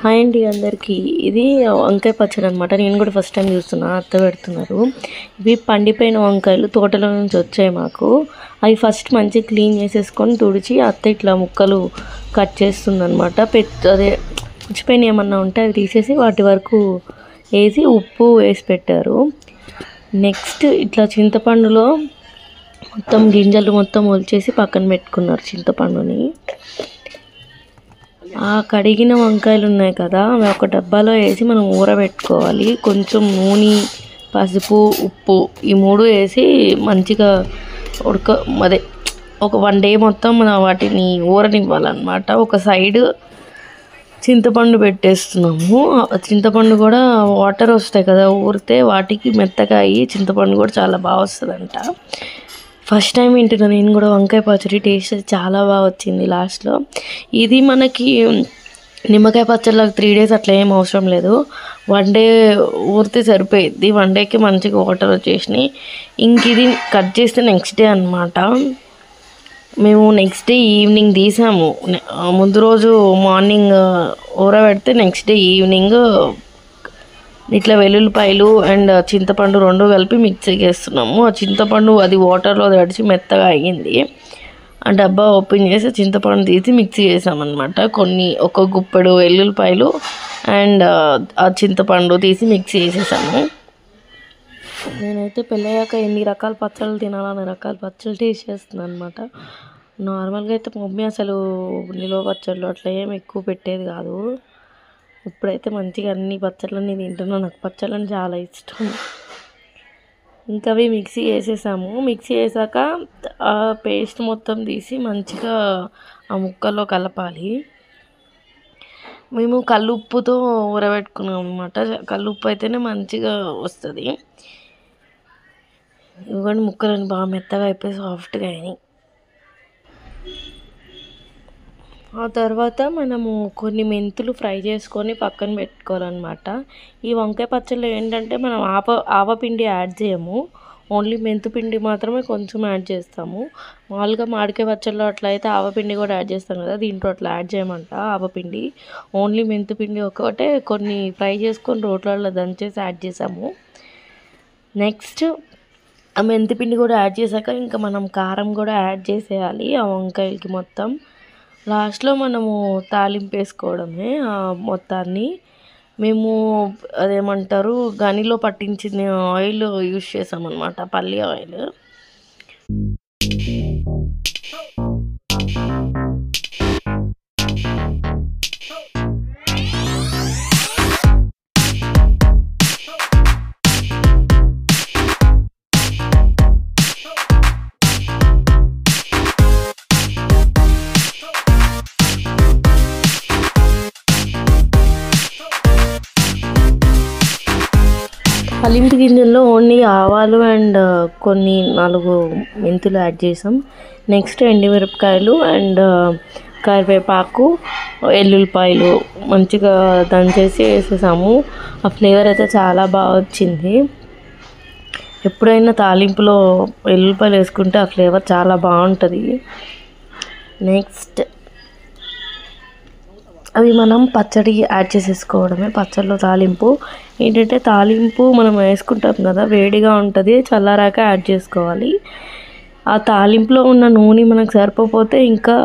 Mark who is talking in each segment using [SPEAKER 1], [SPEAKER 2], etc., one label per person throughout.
[SPEAKER 1] Hi అండి అందరికీ. ఇది వంకాయ పచ్చడి అనమాట. నేను కూడా ఫస్ట్ టైం చూస్తున్నా, అత్త పెడుతున్నారు. ఇవి పండిపోయిన వంకాయలు తోటలో నుంచి వచ్చాయి మాకు. అవి ఫస్ట్ మంచిగా క్లీన్ చేసేసుకొని తుడిచి అత్త ఇట్లా ముక్కలు కట్ చేస్తుంది అనమాట. అదే పుచ్చిపోయిన ఏమన్నా ఉంటే అవి తీసేసి వాటి వరకు వేసి ఉప్పు వేసి పెట్టారు. నెక్స్ట్ ఇట్లా చింతపండులో మొత్తం గింజలు మొత్తం ఒలిచేసి పక్కన పెట్టుకున్నారు చింతపండుని. ఆ కడిగిన వంకాయలు ఉన్నాయి కదా, అవి ఒక డబ్బాలో వేసి మనం ఊరబెట్టుకోవాలి. కొంచెం నూనె, పసుపు, ఉప్పు ఈ మూడు వేసి మంచిగా అదే ఒక 1 డే మొత్తం మనం వాటిని ఊరనివ్వాలన్నమాట. ఒక సైడ్ చింతపండు పెట్టేస్తున్నాము. చింతపండు కూడా వాటర్ వస్తాయి కదా, ఊరితే వాటికి మెత్తగా అయ్యి చింతపండు కూడా చాలా బాగా వస్తుందంట. ఫస్ట్ టైం వింటున్నా నేను కూడా వంకాయ పచ్చడి. టేస్ట్ చాలా బాగా వచ్చింది లాస్ట్లో. ఇది మనకి నిమ్మకాయ పచ్చడిలోకి 3 days అట్లా ఏం అవసరం లేదు. 1 day ఊరితే సరిపోయిద్ది. 1 dayకి మంచిగా వాటర్ వచ్చేసినాయి. ఇంక ఇది కట్ చేస్తే నెక్స్ట్ డే అనమాట. మేము నెక్స్ట్ డే ఈవినింగ్ తీసాము. ముందు రోజు మార్నింగ్ ఊరబెడితే నెక్స్ట్ డే ఈవినింగ్ ఇట్లా వెల్లుల్లిపాయలు అండ్ చింతపండు 2 కలిపి మిక్సీ చేస్తున్నాము. ఆ చింతపండు అది వాటర్లో తడిచి మెత్తగా అయ్యింది. ఆ డబ్బా ఓపెన్ చేసి చింతపండు తీసి మిక్సీ చేసామన్నమాట. ఒక గుప్పెడు వెల్లుల్లిపాయలు అండ్ ఆ చింతపండు తీసి మిక్సీ చేసేసాము. నేనైతే పెళ్ళయ్యాక ఎన్ని రకాల పచ్చళ్ళు తినాలని రకాల పచ్చళ్ళు టేస్ట్ చేస్తున్నాను అనమాట. నార్మల్గా అయితే మమ్మీ అసలు నిలువ పచ్చళ్ళు అట్లా ఏం ఎక్కువ పెట్టేది కాదు. ఇప్పుడైతే మంచిగా అన్ని పచ్చళ్ళని తింటున్నాను. నాకు పచ్చళ్ళని చాలా ఇష్టం. ఇంకా అవి మిక్సీ వేసేసాము. మిక్సీ వేసాక ఆ పేస్ట్ మొత్తం తీసి మంచిగా ఆ ముక్కల్లో కలపాలి. మేము కల్లుప్పుతో ఊరబెట్టుకున్నాం అనమాట. కల్లుప్పు అయితేనే మంచిగా వస్తుంది. ఇవ్వండి, ముక్కలని బాగా మెత్తగా అయిపోయి సాఫ్ట్గా అయినాయి. ఆ తర్వాత మనము కొన్ని మెంతులు ఫ్రై చేసుకొని పక్కన పెట్టుకోవాలన్నమాట. ఈ వంకాయ పచ్చళ్ళు ఏంటంటే మనం ఆవపిండి యాడ్ చేయము, ఓన్లీ మెంతుపిండి మాత్రమే కొంచెం యాడ్ చేస్తాము. మామూలుగా మామిడికాయ పచ్చళ్ళు అట్లా అయితే ఆవపిండి కూడా యాడ్ చేస్తాం కదా, దీంట్లో అట్లా యాడ్ చేయమంట ఆవపిండి. ఓన్లీ మెంతుపిండి ఒకటే కొన్ని ఫ్రై చేసుకొని రోట్లలో దంచేసి యాడ్ చేసాము. నెక్స్ట్ ఆ మెంతిపిండి కూడా యాడ్ చేశాక ఇంకా మనం కారం కూడా యాడ్ చేసేయాలి ఆ వంకాయలకి మొత్తం. లాస్ట్లో మనము తాలింపు వేసుకోవడమే మొత్తాన్ని. మేము అదేమంటారు గనిలో పట్టించిన ఆయిల్ యూజ్ చేసామన్నమాట, పల్లి ఆయిల్. తాలింపు గింజల్లో ఓన్లీ ఆవాలు అండ్ కొన్ని 4 మెంతులు యాడ్ చేసాం. నెక్స్ట్ ఎండుమిరపకాయలు అండ్ కరివేపాకు, వెల్లుల్లిపాయలు మంచిగా దంచేసి వేసేసాము. ఆ ఫ్లేవర్ అయితే చాలా బాగా వచ్చింది. ఎప్పుడైనా తాలింపులో వెల్లుల్లిపాయలు వేసుకుంటే ఆ ఫ్లేవర్ చాలా బాగుంటుంది. నెక్స్ట్ అవి మనం పచ్చడి యాడ్ చేసేసుకోవడమే. పచ్చడిలో తాలింపు ఏంటంటే తాలింపు మనం వేసుకుంటాం కదా, వేడిగా ఉంటుంది, చల్లారాక యాడ్ చేసుకోవాలి. ఆ తాలింపులో ఉన్న నూనె మనకు సరిపోతే ఇంకా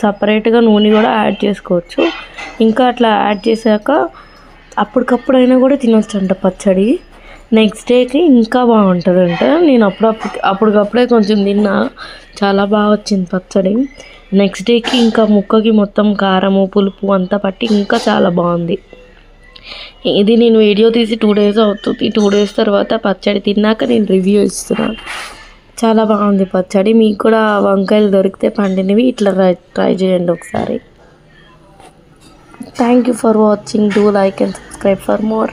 [SPEAKER 1] సపరేట్గా నూనె కూడా యాడ్ చేసుకోవచ్చు. ఇంకా అట్లా యాడ్ చేశాక అప్పటికప్పుడైనా కూడా తినొచ్చు అంట పచ్చడి. నెక్స్ట్ డేకి ఇంకా బాగుంటుందంట. నేను అప్పటికప్పుడే కొంచెం తిన్నా, చాలా బాగా వచ్చింది పచ్చడి. నెక్స్ట్ డేకి ఇంకా ముక్కకి మొత్తం కారము పులుపు అంతా పట్టి ఇంకా చాలా బాగుంది. ఇది నేను వీడియో తీసి 2 days అవుతుంది. 2 days తర్వాత పచ్చడి తిన్నాక నేను రివ్యూ ఇస్తున్నాను. చాలా బాగుంది పచ్చడి. మీకు కూడా వంకాయలు దొరికితే పండినవి ఇట్లా ట్రై చేయండి ఒకసారి. Thank you for watching. Do like and subscribe for more.